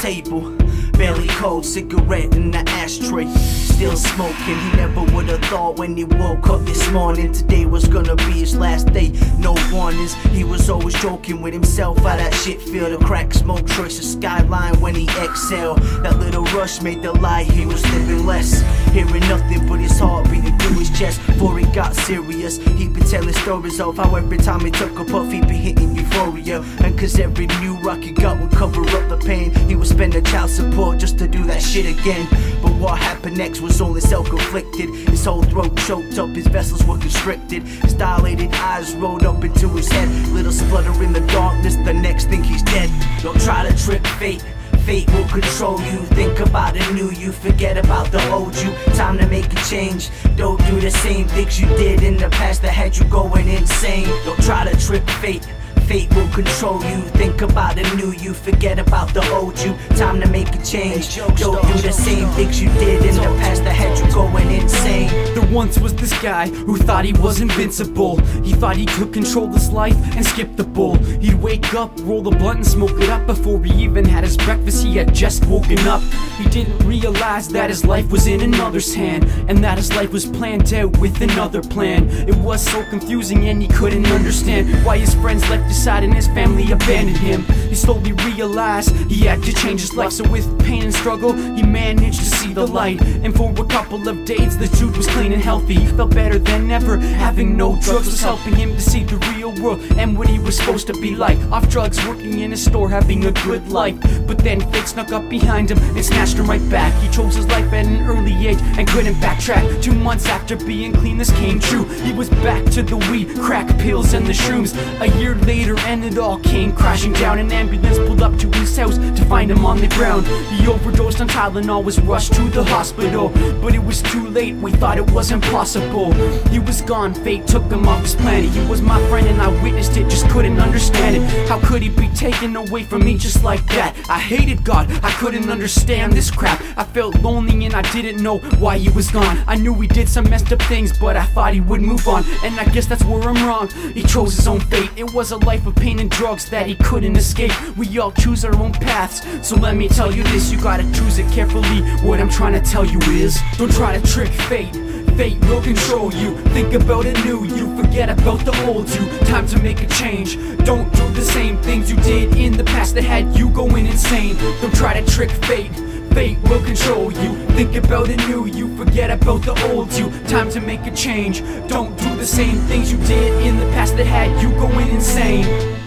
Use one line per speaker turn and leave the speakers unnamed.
table. Barely cold cigarette in the ashtray. Still smoking, he never would've thought when he woke up this morning today was gonna be his last day. No warnings, he was always joking with himself. How that shit feel, the crack smoke trace the skyline when he exhaled. That little rush made the lie he was living less. Hearing nothing but his heart beating through his chest. Before it got serious, he'd been telling stories of how every time he took a puff he'd be hitting euphoria. And cause every new rock he got would cover up the pain, he would spend a child support just to do that shit again. But what happened next was only self-inflicted. His whole throat choked up, his vessels were constricted. His dilated eyes rolled up into his head. Little splutter in the darkness, the next thing he's dead. Don't try to trick fate, fate will control you. Think about the new you, forget about the old you. Time to make a change, don't do the same things you did in the past that had you going insane. Don't try to trick fate, fate will control you. Think about the new you, forget about the old you. Time to make a change, don't do the same things you did in the past that had you going insane.
There once was this guy who thought he was invincible. He thought he could control his life and skip the bull. He'd wake up, roll the blunt and smoke it up. Before he even had his breakfast, he had just woken up. He didn't realize that his life was in another's hand, and that his life was planned out with another plan. It was so confusing and he couldn't understand why his friends left his side and his family abandoned him. He slowly realized he had to change his life, so with pain and struggle he managed to see the light. And for a couple of days the dude was clean and healthy. He felt better than ever. Having no drugs was helping him to see the real world and what he was supposed to be like. Off drugs, working in a store, having a good life. But then fate snuck up behind him and snatched him right back. He chose his life at an early age and couldn't backtrack. 2 months after being clean, this came true. He was back to the weed, crack, pills, and the shrooms. A year later and it all came crashing down. An ambulance pulled up to his house to find him on the ground. He overdosed on Tylenol, was rushed to the hospital, but it was too late, we thought it was impossible. He was gone, fate took him off this planet. He was my friend and I witnessed it, just couldn't understand it. How could he be taken away from me just like that? I hated God, I couldn't understand this crap. I felt lonely and I didn't know why he was gone. I knew he did some messed up things, but I thought he would move on. And I guess that's where I'm wrong. He chose his own fate. It was a life of pain and drugs that he couldn't escape. We all choose our own paths, so let me tell you this, you gotta choose it carefully. What I'm trying to tell you is, don't try to trick fate, fate will control you. Think about a new you, forget about the old you. Time to make a change, don't do the same things you did in the past that had you going insane. Don't try to trick fate, fate will control you. Think about a new you, forget about the old you. Time to make a change, don't do the same things you did in the past that had you going insane.